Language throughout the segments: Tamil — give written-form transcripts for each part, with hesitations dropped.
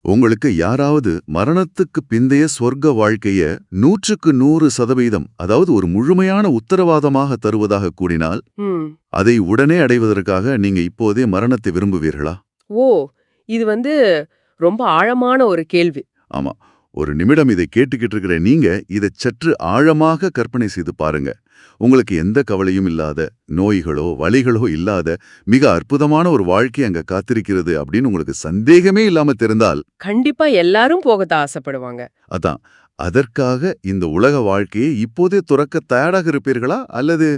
உங்களுக்கு யாராவது மரணத்துக்கு பிந்தைய சொர்க்க வாழ்க்கைய 100% அதாவது ஒரு முழுமையான உத்தரவாதமாக தருவதாக கூறினால் ம். அதை உடனே அடைவதற்காக நீங்க இப்போதே மரணத்தை விரும்புவீர்களா? ஓ, இது ரொம்ப ஆழமான ஒரு கேள்வி. ஆமா, ஒரு நிமிடம் இதை கேட்டுக்கிட்டு இருக்கிற நீங்க இதை சற்று ஆழமாக கற்பனை செய்து பாருங்க. உங்களுக்கு எந்த கவலையும் இல்லாத, நோய்களோ வலிகளோ இல்லாத மிக அற்புதமான ஒரு வாழ்க்கை அங்க காத்திருக்கிறது அப்படின்னு உங்களுக்கு சந்தேகமே இல்லாம தெரிந்தால் கண்டிப்பா எல்லாரும் போகத்தான் ஆசைப்படுவாங்க. அதான், அதற்காக இந்த உலக வாழ்க்கையை இப்போதே துறக்க தயாராக இருப்பீர்களா? அல்லது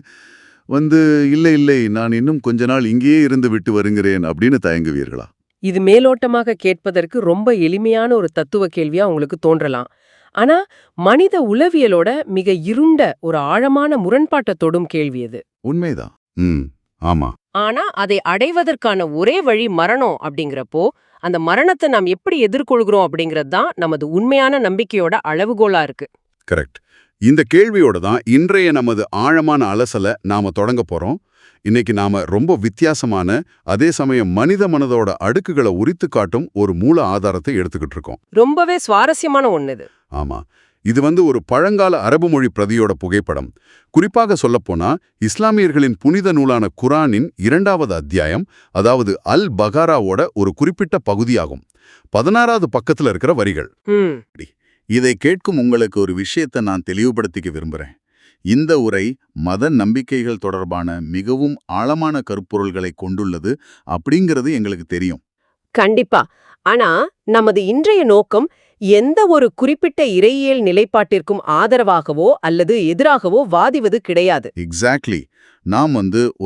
இல்லை இல்லை நான் இன்னும் கொஞ்ச நாள் இங்கேயே இருந்து விட்டு வருகிறேன் அப்படின்னு தயங்குவீர்களா? இது மேலோட்டமாக கேட்பதற்கு ரொம்ப எளிமையான ஒரு தத்துவ கேள்வியா உங்களுக்கு தோன்றலாம். ஆனா மனித உளவியலோட மிக இருண்ட ஒரு ஆழமான முரண்பாட்டை தொடும் கேள்வி அது. உண்மைதான். ஆமா. ஆனா அதை அடைவதற்கான ஒரே வழி மரணம் அப்படிங்கிறப்போ, அந்த மரணத்தை நாம் எப்படி எதிர்கொள்கிறோம் அப்படிங்கிறது தான் நமது உண்மையான நம்பிக்கையோட அளவுகோலா இருக்கு. கரெக்ட். இந்த கேள்வியோட தான் இன்றைய நமது ஆழமான அலசலை நாம தொடங்க போறோம். இன்னைக்கு நாம ரொம்ப வித்தியாசமான, அதே சமயம் மனித மனதோட அடுக்குகளை உரித்து காட்டும் ஒரு மூல ஆதாரத்தை எடுத்துக்கிட்டு இருக்கோம். ரொம்பவே சுவாரஸ்யமான ஒண்ணு இது. ஆமா, இது ஒரு பழங்கால அரபு மொழி பிரதியோட புகைப்படம். குறிப்பாக சொல்லப்போனா இஸ்லாமியர்களின் புனித நூலான குரானின் 2வது அத்தியாயம், அதாவது அல் பகாராவோட ஒரு குறிப்பிட்ட பகுதியாகும். 16வது பக்கத்துல இருக்கிற வரிகள். இதை கேட்கும் உங்களுக்கு ஒரு விஷயத்தை நான் தெளிவுபடுத்திக்க விரும்புறேன். இந்த உரை மத நம்பிக்கைகள் தொடர்பான மிகவும் ஆழமான கருப்பொருள்களை கொண்டுள்ளது அப்படிங்கிறது எங்களுக்கு தெரியும். கண்டிப்பா. ஆனா நமது இன்றைய நோக்கம் எந்த ஒரு குறிப்பிட்ட இறையியல் நிலைப்பாட்டிற்கும் ஆதரவாகவோ அல்லது எதிராகவோ வாதிவது கிடையாது. எக்ஸாக்ட்லி. நாம்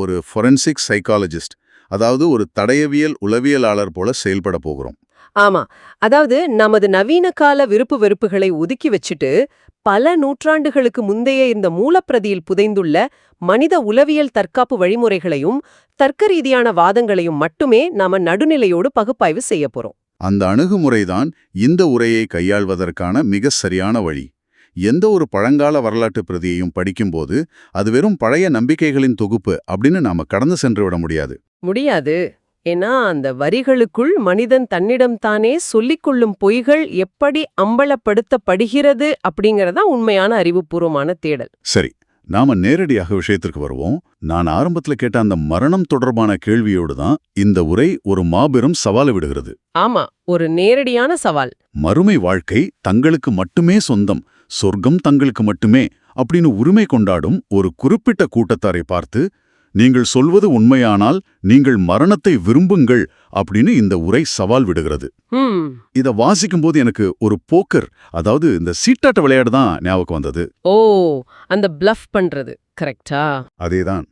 ஒரு ஃபொரென்சிக் சைக்காலஜிஸ்ட், அதாவது ஒரு தடயவியல் உளவியலாளர் போல செயல்பட போகிறோம். ஆமா, அதாவது நமது நவீன கால விருப்பு வெறுப்புகளை ஒதுக்கி வச்சுட்டு பல நூற்றாண்டுகளுக்கு முந்தைய இந்த மூலப்பிரதியில் புதைந்துள்ள மனித உளவியல் தற்காப்பு வழிமுறைகளையும் தர்க்க ரீதியான வாதங்களையும் மட்டுமே நாம நடுநிலையோடு பகுப்பாய்வு செய்ய போறோம். அந்த அணுகுமுறைதான் இந்த உரையை கையாள்வதற்கான மிக சரியான வழி. எந்த ஒரு பழங்கால வரலாற்று பிரதியையும் படிக்கும்போது அது வெறும் பழைய நம்பிக்கைகளின் தொகுப்பு அப்படின்னு நாம கடந்து சென்று விட முடியாது. ஏன்னா அந்த வரிகளுக்குள் மனிதன் தன்னிடம்தானே சொல்லிக் கொள்ளும் பொய்கள் எப்படி அம்பலப்படுத்தப்படுகிறது அப்படிங்கறதா உண்மையான அறிவுபூர்வமான தேடல். சரி, நாம நேரடியாக விஷயத்திற்கு வருவோம். நான் ஆரம்பத்துல கேட்ட அந்த மரணம் தொடர்பான கேள்வியோடு தான் இந்த உரை ஒரு மாபெரும் சவாலை விடுகிறது. ஆமா, ஒரு நேரடியான சவால். மறுமை வாழ்க்கை தங்களுக்கு மட்டுமே சொந்தம், சொர்க்கம் தங்களுக்கு மட்டுமே அப்படின்னு உரிமை கொண்டாடும் ஒரு குறிப்பிட்ட கூட்டத்தாரை பார்த்து, நீங்கள் சொல்வது உண்மையானால் நீங்கள் மரணத்தை விரும்புங்கள் அப்படின்னு இந்த உரை சவால் விடுகிறது. இத வாசிக்கும்போது எனக்கு ஒரு போக்கர், அதாவது இந்த சீட்டாட்ட விளையாடு தான் ஞாபகம் வந்தது. ஓ, அந்த பிளஃப் பண்றது கரெக்டா? அதேதான்.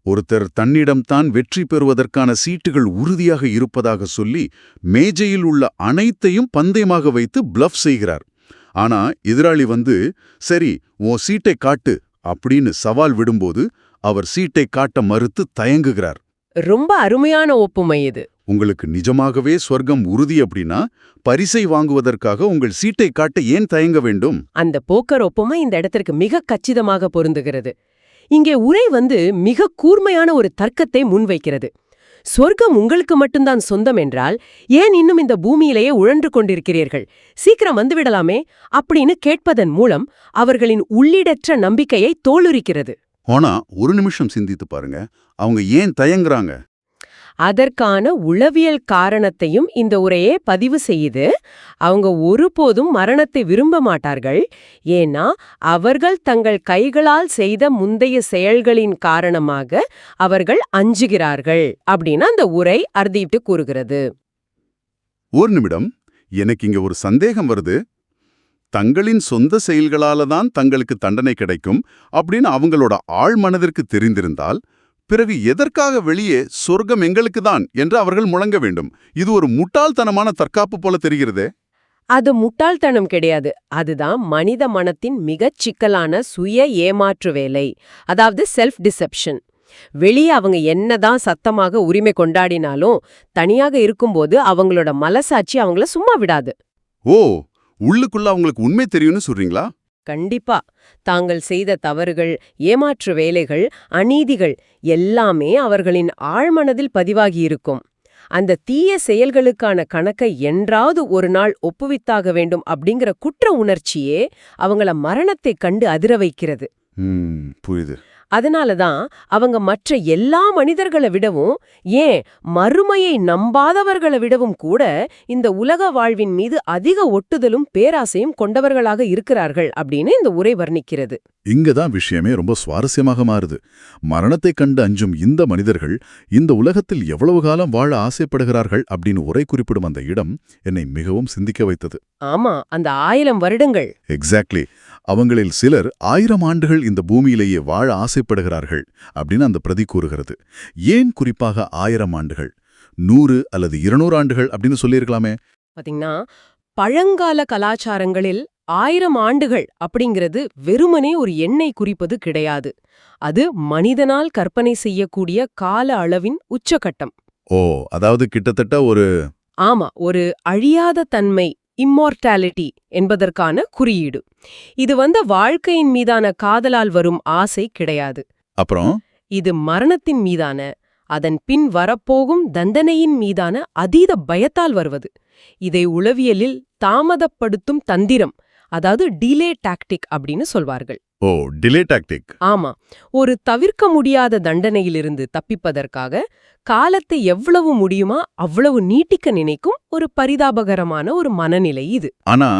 ஒருத்தர் தன்னிடம்தான் வெற்றி பெறுவதற்கான சீட்டுகள் உறுதியாக இருப்பதாக சொல்லி மேஜையில் உள்ள அனைத்தையும் பந்தயமாக வைத்து பிளஃப் செய்கிறார். ஆனா எதிராளி சரி உன் சீட்டை காட்டு அப்படின்னு சவால் விடும்போது அவர் சீட்டை காட்ட மறுத்து தயங்குகிறார். ரொம்ப அருமையான ஒப்புமை இது. உங்களுக்கு நிஜமாகவே சொர்க்கம் உறுதி அப்படின்னா பரிசை வாங்குவதற்காக உங்கள் சீட்டை காட்ட ஏன் தயங்க வேண்டும்? அந்த போக்கர் ஒப்புமை இந்த இடத்திற்கு மிக கச்சிதமாக பொருந்துகிறது. இங்கே உரை மிக கூர்மையான ஒரு தர்க்கத்தை முன்வைக்கிறது. சொர்க்கம் உங்களுக்கு மட்டும்தான் சொந்தம் என்றால் ஏன் இன்னும் இந்த பூமியிலேயே உழன்று கொண்டிருக்கிறீர்கள்? சீக்கிரம் வந்துவிடலாமே அப்படின்னு கேட்பதன் மூலம் அவர்களின் உள்ளிடற்ற நம்பிக்கையை தோலுரிக்கிறது. ஆனா ஒரு நிமிஷம் சிந்தித்து பாருங்க, அவங்க ஏன் தயங்குறாங்க? அதற்கான உளவியல் காரணத்தையும் இந்த உரையே பதிவு செய்யுது. அவங்க ஒருபோதும் மரணத்தை விரும்ப மாட்டார்கள். ஏன்னா அவர்கள் தங்கள் கைகளால் செய்த முந்தைய செயல்களின் காரணமாக அவர்கள் அஞ்சுகிறார்கள் அப்படின்னு அந்த உரை அறுதிட்டு கூறுகிறது. ஒரு நிமிடம், எனக்கு இங்க ஒரு சந்தேகம் வருது. தங்களின் சொந்த செயல்களால தான் தங்களுக்கு தண்டனை கிடைக்கும் அப்படின்னு அவங்களோட ஆழ் மனதிற்கு தெரிந்திருந்தால் பிறகு எதற்காக வெளியே சொர்க்கம் எங்களுக்கு தான் என்று அவர்கள் முழங்க வேண்டும்? இது ஒரு முட்டாள்தனமான தற்காப்பு போல தெரிகிறதே. அது முட்டாள்தனம் கிடையாது. அதுதான் மனித மனத்தின் மிகச் சிக்கலான சுய ஏமாற்று வேலை, அதாவது செல்ஃப் டிசெப்ஷன். வெளியே அவங்க என்னதான் சத்தமாக உரிமை கொண்டாடினாலும் தனியாக இருக்கும்போது அவங்களோட மனசாட்சி அவங்கள சும்மா விடாது. ஓ, உள்ளுக்குள்ள அவங்களுக்கு உண்மை தெரியும்னு சொல்றீங்களா? கண்டிப்பா. தாங்கள் செய்த தவறுகள், ஏமாற்று வேலைகள், அநீதிகள் எல்லாமே அவர்களின் ஆழ்மனதில் பதிவாகியிருக்கும். அந்த தீய செயல்களுக்கான கணக்கை என்றாவது ஒரு நாள் ஒப்புவித்தாக வேண்டும் அப்படிங்கிற குற்ற உணர்ச்சியே அவங்கள மரணத்தை கண்டு அதிர வைக்கிறது. புரியுது. அதனாலதான் அவங்க மற்ற எல்லா மனிதர்களை விடவும், ஏன் மறுமையை நம்பாதவர்களை விடவும் கூட இந்த உலக வாழ்வின் மீது அதிக ஒட்டுதலும் பேராசையும் கொண்டவர்களாக இருக்கிறார்கள் அப்படின்னு இந்த உரை வர்ணிக்கிறது. இங்கதான் விஷயமே ரொம்ப சுவாரஸ்யமாக மாறுது. மரணத்தை கண்டு அஞ்சும் இந்த மனிதர்கள் இந்த உலகத்தில் எவ்வளவு காலம் வாழ ஆசைப்படுகிறார்கள் அப்படின்னு உரை குறிப்பிடும் அந்த இடம் என்னை மிகவும் சிந்திக்க வைத்தது. ஆமா, அந்த 1000 வருடங்கள். எக்ஸாக்ட்லி. அவங்களில் சிலர் 1000 ஆண்டுகள் இந்த பூமியிலேயே வாழ ஆசைப்படுகிறார்கள் அப்படின்னு அந்த பிரதி கூறுகிறது. ஏன் குறிப்பாக 1000 ஆண்டுகள்? 100 அல்லது 200 ஆண்டுகள் அப்படின்னு சொல்லியிருக்கலாமே. பாத்தீங்கன்னா, பழங்கால கலாச்சாரங்களில் 1000 ஆண்டுகள் அப்படிங்கிறது வெறுமனே ஒரு எண்ணை குறிப்பது கிடையாது. அது மனிதனால் கற்பனை செய்யக்கூடிய கால அளவின் உச்சகட்டம். ஓ, அதாவது கிட்டத்தட்ட ஆமா, ஒரு அழியாத தன்மை, இம்மார்டாலிட்டி என்பதற்கான குறியீடு. இது வாழ்க்கையின் மீதான காதலால் வரும் ஆசை கிடையாது. அப்புறம் இது மரணத்தின் மீதான, அதன் பின் வரப்போகும் தண்டனையின் மீதான அதீத பயத்தால் வருவது. இதை உளவியலில் தாமதப்படுத்தும் தந்திரம், அதாவது டிலே டாக்டிக் அப்படின்னு சொல்வார்கள். ஓ, டிலே டாக்டிக். ஆமா, ஒரு தவிர்க்க முடியாத தண்டனையிலிருந்து தப்பிப்பதற்காக காலத்தை எவ்வளவு முடியுமா அவ்வளவு நீட்டிக்க நினைக்கும் ஒரு பரிதாபகரமான ஒரு மனநிலை இது. ஆனா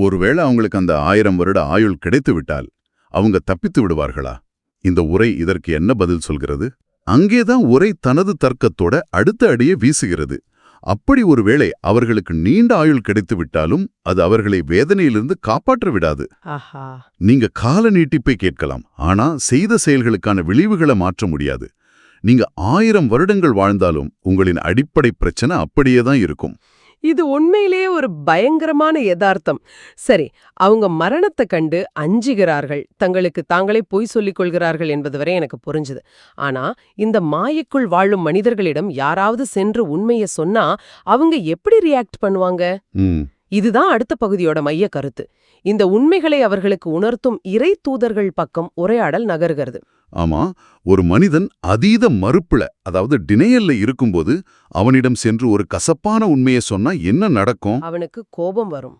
ஒருவேளை அவங்களுக்கு அந்த 1000 வருட ஆயுள் கிடைத்து விட்டால் அவங்க தப்பித்து விடுவார்களா? இந்த உரை இதற்கு என்ன பதில் சொல்கிறது? அங்கேதான் உரை தனது தர்க்கத்தோட அடுத்த அடியை வீசுகிறது. அப்படி ஒருவேளை அவர்களுக்கு நீண்ட ஆயுள் கிடைத்து விட்டாலும் அது அவர்களை வேதனையிலிருந்து காப்பாற்ற விடாது. ஆஹா, நீங்க கால நீட்டிப்பை கேட்கலாம், ஆனா செய்த செயல்களுக்கான விளைவுகளை மாற்ற முடியாது. நீங்க 1000 வருடங்கள் வாழ்ந்தாலும் உங்களின் அடிப்படை பிரச்சனை அப்படியேதான் இருக்கும். இது உண்மையிலேயே ஒரு பயங்கரமான யதார்த்தம். சரி, அவங்க மரணத்தை கண்டு அஞ்சுகிறார்கள், தங்களுக்கு தாங்களே பொய் சொல்லிக் கொள்கிறார்கள் என்பது வரை எனக்கு புரிஞ்சுது. ஆனா இந்த மாயைக்குள் வாழும் மனிதர்களிடம் யாராவது சென்று உண்மையை சொன்னா அவங்க எப்படி ரியாக்ட் பண்ணுவாங்க? இதுதான் அடுத்த பகுதியோட மைய கருத்து. இந்த உண்மைகளை அவர்களுக்கு உணர்த்தும் இறை தூதர்கள் பக்கம் உரையாடல் நகர்கிறது. ஆமா, ஒரு மனிதன் அதீத மறுப்புல, அதாவது டினையல்ல இருக்கும்போது அவனிடம் சென்று ஒரு கசப்பான உண்மையை சொன்னா என்ன நடக்கும்? அவனுக்கு கோபம் வரும்.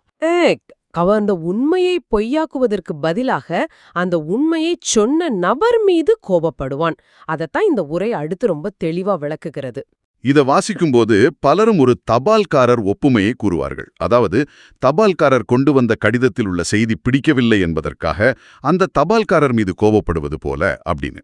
அவன் அந்த உண்மையை பொய்யாக்குவதற்கு பதிலாக அந்த உண்மையை சொன்ன நபர் மீது கோபப்படுவான். அதத்தான் இந்த உரை அடுத்து ரொம்ப தெளிவா விளக்குகிறது. இத வாசிக்கும்போது பலரும் ஒரு தபால்காரர் ஒப்புமையை கூறுவார்கள். அதாவது தபால்காரர் கொண்டு வந்த கடிதத்தில் உள்ள செய்தி பிடிக்கவில்லை என்பதற்காக அந்த தபால்காரர் மீது கோபப்படுவது போல அப்படின்னு.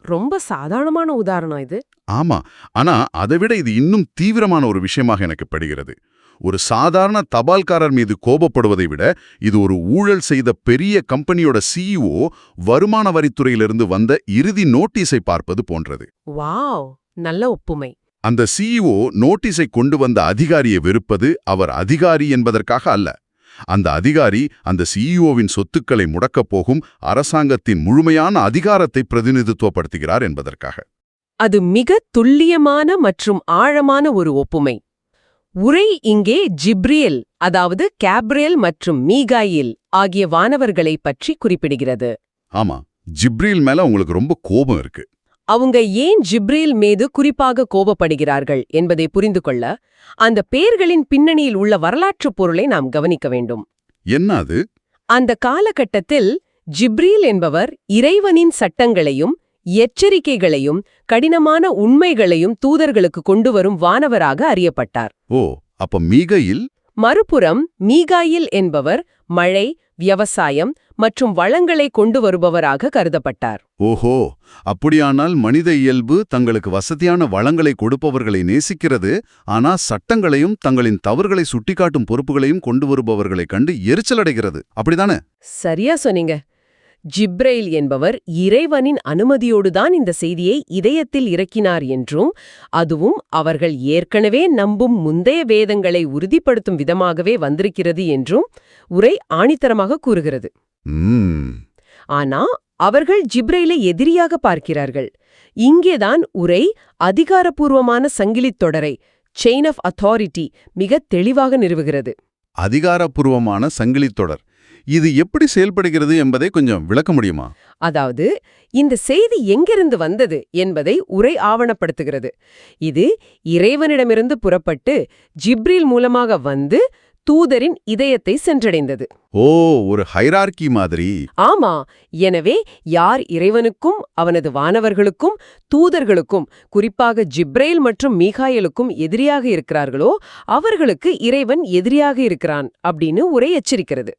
ரொம்ப சாதாரணமான உதாரணம் இது. ஆமா, ஆனா அதைவிட இது இன்னும் தீவிரமான ஒரு விஷயமாக எனக்கு படுகிறது. ஒரு சாதாரண தபால்காரர் மீது கோபப்படுவதை விட இது ஒரு ஊழல் செய்த பெரிய கம்பெனியோட சிஇஓ வருமான வரித்துறையிலிருந்து வந்த இறுதி நோட்டீஸை பார்ப்பது போன்றது. வாவ், நல்ல ஒப்புமை. அந்த சிஇஓ நோட்டீஸை கொண்டு வந்த அதிகாரியை வெறுப்பது அவர் அதிகாரி என்பதற்காக அல்ல. அந்த அதிகாரி அந்த சிஇஓவின் சொத்துக்களை முடக்கப் போகும் அரசாங்கத்தின் முழுமையான அதிகாரத்தை பிரதிநிதித்துவப்படுத்துகிறார் என்பதற்காக. அது மிக துல்லியமான மற்றும் ஆழமான ஒரு ஒப்புமை. உரை இங்கே ஜிப்ரியல், அதாவது கேப்ரியல் மற்றும் மீகாயில் ஆகிய வானவர்களை பற்றி குறிப்பிடுகிறது. ஆமா, ஜிப்ரீல் மேல உங்களுக்கு ரொம்ப கோபம் இருக்கு. அவங்க ஏன் ஜிப்ரீல் மீது குறிப்பாக கோபப்படுகிறார்கள் என்பதை புரிந்து கொள்ள அந்த பெயர்களின் பின்னணியில் உள்ள வரலாற்றுப் பொருளை நாம் கவனிக்க வேண்டும். என்ன அது? அந்த காலகட்டத்தில் ஜிப்ரீல் என்பவர் இறைவனின் சட்டங்களையும் எச்சரிக்கைகளையும் கடினமான உண்மைகளையும் தூதர்களுக்கு கொண்டு வரும் வானவராக அறியப்பட்டார். ஓ, அப்ப மீகாயில்? மறுபுறம் மீகாயில் என்பவர் மழை, விவசாயம் மற்றும் வளங்களை கொண்டு வருபவராக கருதப்பட்டார். ஓஹோ, அப்படியானால் மனித இயல்பு தங்களுக்கு வசதியான வளங்களை கொடுப்பவர்களை நேசிக்கிறது, ஆனா சட்டங்களையும் தங்களின் தவறுகளை சுட்டிக்காட்டும் பொறுப்புகளையும் கொண்டு வருபவர்களைக் கண்டு எரிச்சலடைகிறது. அப்படிதானே? சரியா சொன்னீங்க. ஜிப்ரைல் என்பவர் இறைவனின் அனுமதியோடுதான் இந்த செய்தியை இதயத்தில் இறக்கினார் என்றும், அதுவும் அவர்கள் ஏற்கனவே நம்பும் முந்தைய வேதங்களை உறுதிப்படுத்தும் விதமாகவே வந்திருக்கிறது என்றும் உரை ஆணித்தரமாக கூறுகிறது. ஆனா அவர்கள் ஜிப்ரைலை எதிரியாக பார்க்கிறார்கள். இங்கேதான் உரை அதிகாரப்பூர்வமான சங்கிலித் தொடரை, செயின் ஆஃப் அத்தாரிட்டி, மிக தெளிவாக நிறுவுகிறது. அதிகாரப்பூர்வமான சங்கிலித் தொடர், இது எப்படி செயல்படுகிறது என்பதை கொஞ்சம் விளக்க முடியுமா? அதாவது இந்த செய்தி எங்கிருந்து வந்தது என்பதை உரை ஆவணப்படுத்துகிறது. இது இறைவனிடமிருந்து புறப்பட்டு ஜிப்ரீல் மூலமாக வந்து தூதரின் இதயத்தை சென்றடைந்தது. ஓ, ஒரு ஹைரார்கி மாதிரி. ஆமா. எனவே யார் இறைவனுக்கும் அவனது வானவர்களுக்கும் தூதர்களுக்கும் குறிப்பாக ஜிப்ரேல் மற்றும் மீகாயலுக்கும் எதிரியாக இருக்கிறார்களோ அவர்களுக்கு இறைவன் எதிரியாக இருக்கிறான் அப்படின்னு உரை எச்சரிக்கிறது.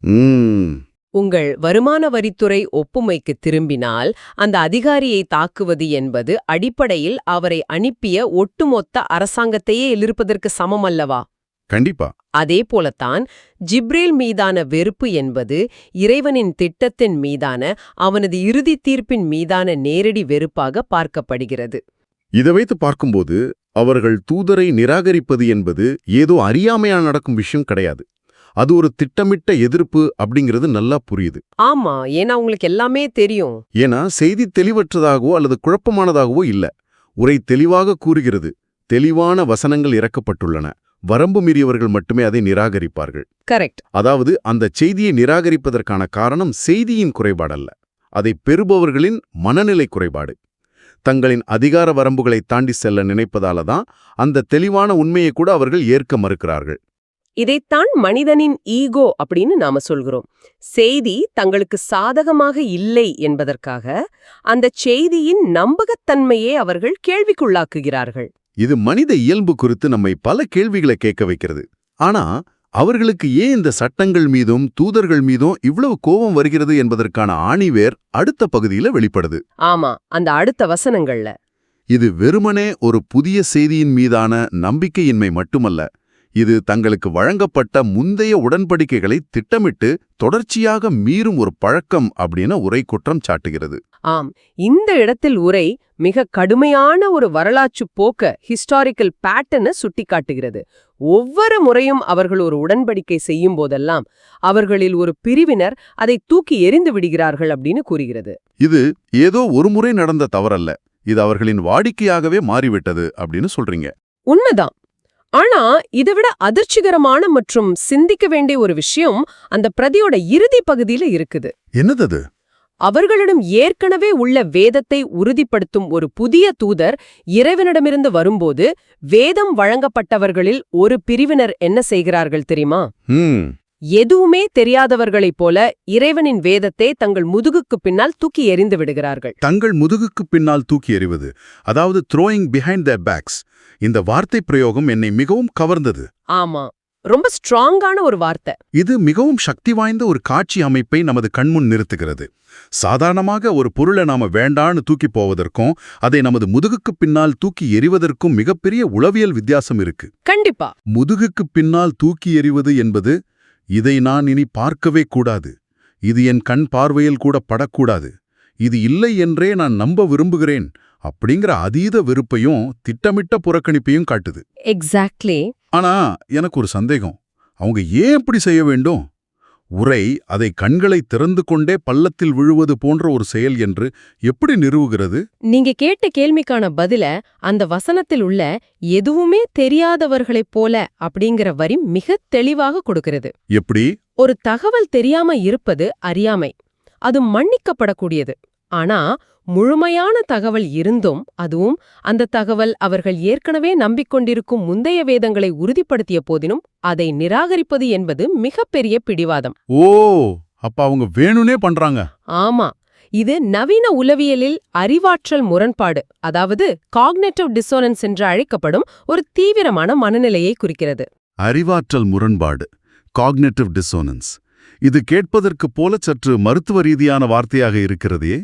உங்கள் வருமான வரித்துறை ஒப்புமைக்கு திரும்பினால் அந்த அதிகாரியை தாக்குவது என்பது அடிப்படையில் அவரை அனுப்பிய ஒட்டுமொத்த அரசாங்கத்தையே எதிர்ப்பதற்கு சமம் அல்லவா? கண்டிப்பா. அதே போலத்தான் ஜிப்ரேல் மீதான வெறுப்பு என்பது இறைவனின் திட்டத்தின் மீதான அவனது இறுதி தீர்ப்பின் மீதான நேரடி வெறுப்பாக பார்க்கப்படுகிறது. இதை வைத்து பார்க்கும்போது அவர்கள் தூதரை நிராகரிப்பது என்பது ஏதோ அறியாமையா நடக்கும் விஷயம் கிடையாது. அது ஒரு திட்டமிட்ட எதிர்ப்பு அப்படிங்கிறது நல்லா புரியுது. ஆமா, ஏன்னா உங்களுக்கு எல்லாமே தெரியும். ஏன்னா செய்தி தெளிவற்றதாகவோ அல்லது குழப்பமானதாகவோ இல்ல. உரை தெளிவாக கூறுகிறது. தெளிவான வசனங்கள் இறக்கப்பட்டுள்ளன. வரம்பு மீறியவர்கள் மட்டுமே அதை நிராகரிப்பார்கள். கரெக்ட். அதாவது அந்த செய்தியை நிராகரிப்பதற்கான காரணம் செய்தியின் குறைபாடல்ல, அதை பெறுபவர்களின் மனநிலை குறைபாடு. தங்களின் அதிகார வரம்புகளை தாண்டி செல்ல நினைப்பதால தான் அந்த தெளிவான உண்மையை கூட அவர்கள் ஏற்க மறுக்கிறார்கள். இதைத்தான் மனிதனின் ஈகோ அப்படின்னு நாம சொல்கிறோம். செய்தி தங்களுக்கு சாதகமாக இல்லை என்பதற்காக அந்த செய்தியின் நம்பகத்தன்மையை அவர்கள் கேள்விக்குள்ளாக்குகிறார்கள். இது மனித இயல்பு குறித்து நம்மை பல கேள்விகளை கேட்க வைக்கிறது. ஆனா அவர்களுக்கு ஏன் இந்த சட்டங்கள் மீதும் தூதர்கள் மீதும் இவ்வளவு கோபம் வருகிறது என்பதற்கான ஆணிவேர் அடுத்த பகுதியில வெளிப்படுது. ஆமா, அந்த அடுத்த வசனங்கள்ல. இது வெறுமனே ஒரு புதிய செய்தியின் மீதான நம்பிக்கையின்மை மட்டுமல்ல, இது தங்களுக்கு வழங்கப்பட்ட முந்தைய உடன்படிக்கைகளை திட்டமிட்டு தொடர்ச்சியாக மீறும் ஒரு பழக்கம் அப்படின்னு உரை குற்றம் சாட்டுகிறது. ஆம், இந்த இடத்தில் உரை மிக கடுமையான ஒரு வரலாற்று போக்க ஹிஸ்டாரிக்கல் பேட்டர்னை சுட்டிக்காட்டுகிறது. ஒவ்வொரு முறையும் அவர்கள் ஒரு உடன்படிக்கை செய்யும் போதெல்லாம் அவர்களில் ஒரு பிரிவினர் அதை தூக்கி எறிந்து விடுகிறார்கள் அப்படின்னு கூறுகிறது. இது ஏதோ ஒரு முறை நடந்த தவறல்ல, இது அவர்களின் வாடிக்கையாகவே மாறிவிட்டது அப்படின்னு சொல்றீங்க. உண்மைதான். ஆனா இதைவிட அதிர்ச்சிகரமான மற்றும் சிந்திக்க வேண்டிய ஒரு விஷயம் அந்த பிரதியோட இறுதி பகுதியில இருக்குது. என்னது? அவர்களிடம் ஏற்கனவே உள்ள வேதத்தை உறுதிப்படுத்தும் ஒரு புதிய தூதர் இறைவனிடமிருந்து வரும்போது வேதம் வழங்கப்பட்டவர்களில் ஒரு பிரிவினர் என்ன செய்கிறார்கள் தெரியுமா? எதுவுமே தெரியாதவர்களைப் போல இறைவனின் வேதத்தை தங்கள் முதுகுக்கு பின்னால் தூக்கி எறிந்து விடுகிறார்கள். தங்கள் முதுகுக்கு பின்னால் தூக்கி எறிவது, அதாவது த்ரோயிங் பிஹைண்ட் their backs. இந்த வார்த்தை பிரயோகம் என்னை மிகவும் கவர்ந்தது. ஆமா, ரொம்ப ஸ்ட்ராங்கான ஒரு வார்த்தை. இது மிகவும் சக்தி வாய்ந்த ஒரு காட்சி அமைப்பை நமது கண்முன் நிறுத்துகிறது. சாதாரணமாக ஒரு பொருளை நாம வேண்டான்னு தூக்கி போவதற்கும் அதை நமது முதுகுக்கு பின்னால் தூக்கி எறிவதற்கும் மிகப்பெரிய உளவியல் வித்தியாசம் இருக்கு. கண்டிப்பா. முதுகுக்கு பின்னால் தூக்கி எறிவது என்பது, இதை நான் இனி பார்க்கவே கூடாது, இது என் கண் பார்வையில் கூட படக்கூடாது, இது இல்லை என்றே நான் நம்ப விரும்புகிறேன் அப்படிங்கிற அதீத வெறுப்பையும் திட்டமிட்ட புறக்கணிப்பையும் காட்டுது. எக்ஸாக்ட்லி. ஆனா எனக்கு ஒரு சந்தேகம், அவங்க ஏன் இப்படி செய்ய வேண்டும்? உரை அதை கண்களை திறந்து கொண்டே பள்ளத்தில் விழுவது போன்ற ஒரு செயல் என்று எப்படி நிறுவுகிறது? நீங்க கேட்ட கேள்விக்கான பதில அந்த வசனத்தில் உள்ள எதுவுமே தெரியாதவர்களைப் போல அப்படிங்கிற வரி மிக தெளிவாக கொடுக்கிறது. எப்படி? ஒரு தகவல் தெரியாம இருப்பது அறியாமை, அது மன்னிக்கப்படக்கூடியது. ஆனா முழுமையான தகவல் இருந்தும், அதுவும் அந்த தகவல் அவர்கள் ஏற்கனவே நம்பிக்கொண்டிருக்கும் முந்தைய வேதங்களை உறுதிப்படுத்திய போதினும் அதை நிராகரிப்பது என்பது மிகப்பெரிய பிடிவாதம். ஓ, அப்ப அவங்க வேணும்னே பண்றாங்க. ஆமா, இது நவீன உளவியலில் அறிவாற்றல் முரண்பாடு, அதாவது காக்னேட்டிவ் டிசோனன்ஸ் என்று அழைக்கப்படும் ஒரு தீவிரமான மனநிலையை குறிக்கிறது. அறிவாற்றல் முரண்பாடு, காக்னேட்டிவ் டிசோனன்ஸ். இது கேட்பதற்கு போல சற்று மருத்துவ ரீதியான வார்த்தையாக இருக்கிறதே.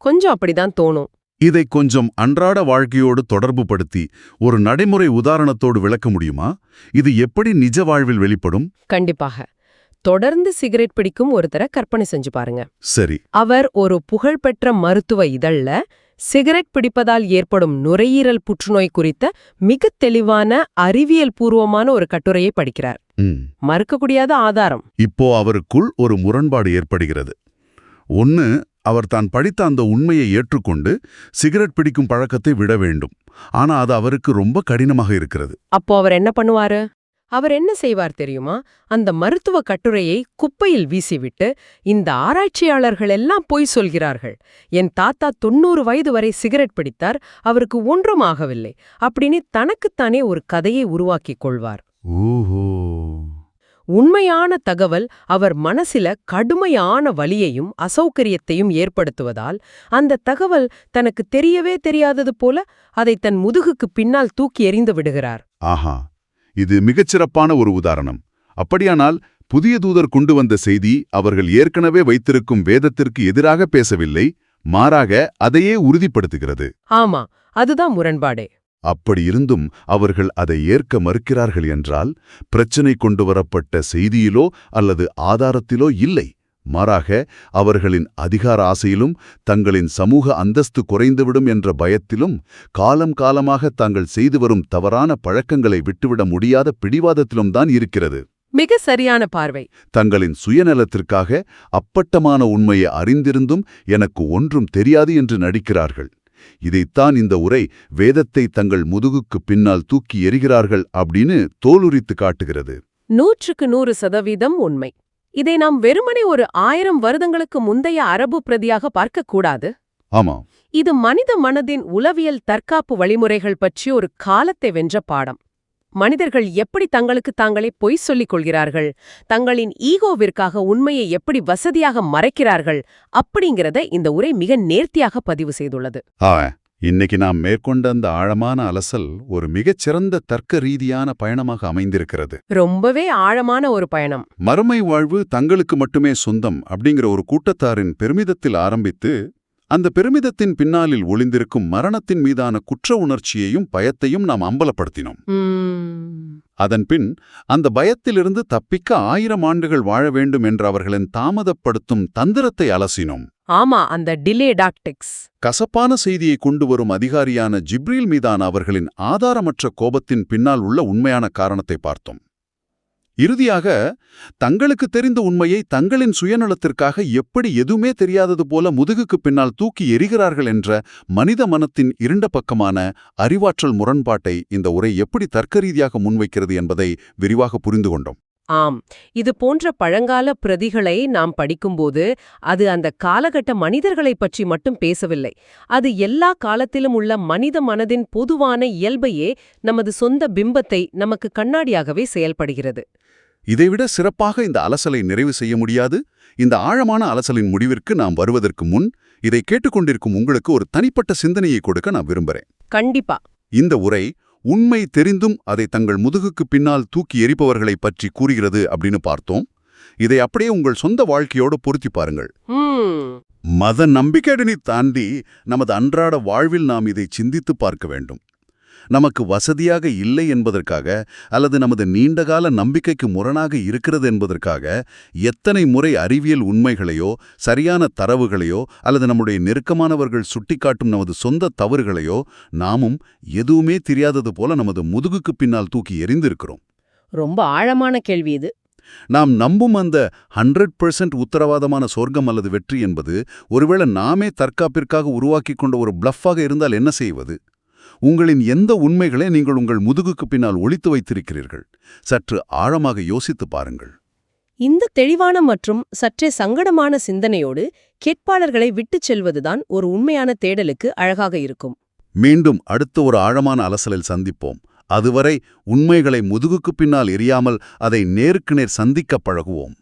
கொஞ்சம் அப்படிதான் தோணும். இதை கொஞ்சம் அன்றாட வாழ்க்கையோடு தொடர்பு படுத்தி ஒரு நடைமுறை உதாரணத்தோடு விளக்க முடியுமா? இது எப்படி நிஜ வாழ்வில் வெளிப்படும்? கண்டிப்பாக. தொடர்ந்து சிகரெட் பிடிக்கும் ஒருத்தரை கற்பனை செஞ்சு பாருங்க. சரி. அவர் ஒரு புகழ்பெற்ற மருத்துவ இதழ்ல சிகரெட் பிடிப்பதால் ஏற்படும் நுரையீரல் புற்றுநோய் குறித்த மிக தெளிவான அறிவியல் பூர்வமான ஒரு கட்டுரையை படிக்கிறார். மறுக்கக்கூடியாத ஆதாரம். இப்போ அவருக்குள் ஒரு முரண்பாடு ஏற்படுகிறது. ஒன்னு, அவர் தான் படித்த அந்த உண்மையை ஏற்றுக்கொண்டு சிகரெட் பிடிக்கும் பழக்கத்தை விட வேண்டும். ஆனா அது அவருக்கு ரொம்ப கடினமாக இருக்கிறது. அப்போ அவர் என்ன பண்ணுவாரு? அவர் என்ன செய்வார் தெரியுமா? அந்த மருத்துவ கட்டுரையை குப்பையில் வீசிவிட்டு, இந்த ஆராய்ச்சியாளர்கள் எல்லாம் பொய் சொல்கிறார்கள், என் தாத்தா 90 வயது வரை சிகரெட் பிடித்தார், அவருக்கு ஒன்றும் ஆகவில்லை அப்படின்னு தனக்குத்தானே ஒரு கதையை உருவாக்கிக் கொள்வார். ஓஹோ. உண்மையான தகவல் அவர் மனசில கடுமையான வலியையும் அசௌகரியத்தையும் ஏற்படுத்துவதால் அந்த தகவல் தனக்கு தெரியவே தெரியாதது போல அதை தன் முதுகுக்கு பின்னால் தூக்கி எறிந்து விடுகிறார். ஆஹா, இது மிகச்சிறப்பான ஒரு உதாரணம். அப்படியானால் புதிய தூதர் கொண்டு வந்த செய்தி அவர்கள் ஏற்கனவே வைத்திருக்கும் வேதத்திற்கு எதிராக பேசவில்லை, மாறாக அதையே உறுதிப்படுத்துகிறது. ஆமா, அதுதான் முரண்பாடே. அப்படியிருந்தும் அவர்கள் அதை ஏற்க மறுக்கிறார்கள் என்றால் பிரச்சனை கொண்டு வரப்பட்ட செய்தியிலோ அல்லது ஆதாரத்திலோ இல்லை, மாறாக அவர்களின் அதிகார ஆசையிலும் தங்களின் சமூக அந்தஸ்து குறைந்துவிடும் என்ற பயத்திலும் காலம் காலமாக தாங்கள் செய்து வரும் தவறான பழக்கங்களை விட்டுவிட முடியாத பிடிவாதத்திலும் தான் இருக்கிறது. மிக சரியான பார்வை. தங்களின் சுயநலத்திற்காக அப்பட்டமான உண்மையை அறிந்திருந்தும் எனக்கு ஒன்றும் தெரியாது என்று நடிக்கிறார்கள். இதைத்தான் இந்த உரை வேதத்தை தங்கள் முதுகுக்கு பின்னால் தூக்கி எறிகிறார்கள் அப்படின்னு தோலுரித்து காட்டுகிறது. 100% உண்மை. இதை நாம் வெறுமனே ஒரு 1000 வருடங்களுக்கு முந்தைய அரபு பிரதியாக பார்க்கக்கூடாது. ஆமா, இது மனித மனதின் உளவியல் தற்காப்பு வழிமுறைகள் பற்றி ஒரு காலத்தை வென்ற பாடம். மனிதர்கள் எப்படி தங்களுக்கு தாங்களே பொய் சொல்லிக் கொள்கிறார்கள், தங்களின் ஈகோவிற்காக உண்மையை எப்படி வசதியாக மறைக்கிறார்கள் அப்படிங்கிறத இந்த உரை மிக நேர்த்தியாக பதிவு செய்துள்ளது. இன்னைக்கு நாம் மேற்கொண்ட அந்த ஆழமான அலசல் ஒரு மிகச்சிறந்த தர்க்க ரீதியான பயணமாக அமைந்திருக்கிறது. ரொம்பவே ஆழமான ஒரு பயணம். மறுமை வாழ்வு தங்களுக்கு மட்டுமே சொந்தம் அப்படிங்கிற ஒரு கூட்டத்தாரின் பெருமிதத்தில் ஆரம்பித்து அந்த பெருமிதத்தின் பின்னாலில் ஒளிந்திருக்கும் மரணத்தின் மீதான குற்ற உணர்ச்சியையும் பயத்தையும் நாம் அம்பலப்படுத்தினோம். அதன்பின் அந்த பயத்திலிருந்து தப்பிக்க 1000 ஆண்டுகள் வாழ வேண்டும் என்ற அவர்களின் தாமதப்படுத்தும் தந்திரத்தை அலசினோம். ஆமா, அந்த டிலே டாக்டிக்ஸ். கசப்பான செய்தியை கொண்டு வரும் அதிகாரியான ஜிப்ரீல் மீதான அவர்களின் ஆதாரமற்ற கோபத்தின் பின்னால் உள்ள உண்மையான காரணத்தை பார்த்தோம். இறுதியாக தங்களுக்கு தெரிந்த உண்மையை தங்களின் சுயநலத்திற்காக எப்படி எதுவுமே தெரியாதது போல முதுகுக்கு பின்னால் தூக்கி எறிகிறார்கள் என்ற மனித மனத்தின் இருண்ட பக்கமான அறிவாற்றல் முரண்பாட்டை இந்த உரை எப்படி தர்க்கரீதியாக முன்வைக்கிறது என்பதை விரிவாக புரிந்து கொண்டோம். ஆம், இது போன்ற பழங்கால பிரதிகளை நாம் படிக்கும்போது அது அந்த காலகட்ட மனிதர்களைப் பற்றி மட்டும் பேசவில்லை. அது எல்லா காலத்திலும் உள்ள மனித மனதின் பொதுவான இயல்பையே, நமது சொந்த பிம்பத்தை நமக்கு கண்ணாடியாகவே செயல்படுகிறது. இதைவிட சிறப்பாக இந்த அலசலை நிறைவு செய்ய முடியாது. இந்த ஆழமான அலசலின் முடிவிற்கு நாம் வருவதற்கு முன் இதை கேட்டுக்கொண்டிருக்கும் உங்களுக்கு ஒரு தனிப்பட்ட சிந்தனையை கொடுக்க நான் விரும்புகிறேன். கண்டிப்பா. இந்த உரை உண்மை தெரிந்தும் அதை தங்கள் முதுகுக்கு பின்னால் தூக்கி எறிப்பவர்களை பற்றி கூறுகிறது அப்படின்னு பார்த்தோம். இதை அப்படியே உங்கள் சொந்த வாழ்க்கையோடு பொருத்தி பாருங்கள். மத நம்பிக்கையினை தாண்டி நமது அன்றாட வாழ்வில் நாம் இதை சிந்தித்து பார்க்க வேண்டும். நமக்கு வசதியாக இல்லை என்பதற்காக அல்லது நமது நீண்டகால நம்பிக்கைக்கு முரணாக இருக்கிறது என்பதற்காக எத்தனை முறை அறிவியல் உண்மைகளையோ சரியான தரவுகளையோ அல்லது நம்முடைய நெருக்கமானவர்கள் சுட்டிக்காட்டும் நமது சொந்த தவறுகளையோ நாமும் எதுவுமே தெரியாதது போல நமது முதுகுக்கு பின்னால் தூக்கி எறிந்திருக்கிறோம். ரொம்ப ஆழமான கேள்வி இது. நாம் நம்பும் அந்த 100% உத்தரவாதமான சொர்க்கம் அல்லது வெற்றி என்பது ஒருவேளை நாமே தற்காப்பிற்காக உருவாக்கிக் கொண்ட ஒரு பிளஃபாக இருந்தால் என்ன செய்வது? உங்களின் எந்த உண்மைகளை நீங்கள் உங்கள் முதுகுக்கு பின்னால் ஒளித்து வைத்திருக்கிறீர்கள்? சற்று ஆழமாக யோசித்து பாருங்கள். இந்த தெளிவான மற்றும் சற்றே சங்கடமான சிந்தனையோடு கேட்பாளர்களை விட்டுச் செல்வதுதான் ஒரு உண்மையான தேடலுக்கு அழகாக இருக்கும். மீண்டும் அடுத்த ஒரு ஆழமான அலசலில் சந்திப்போம். அதுவரை உண்மைகளை முதுகுக்கு பின்னால் எறியாமல் அதை நேருக்கு நேர் சந்திக்க பழகுவோம்.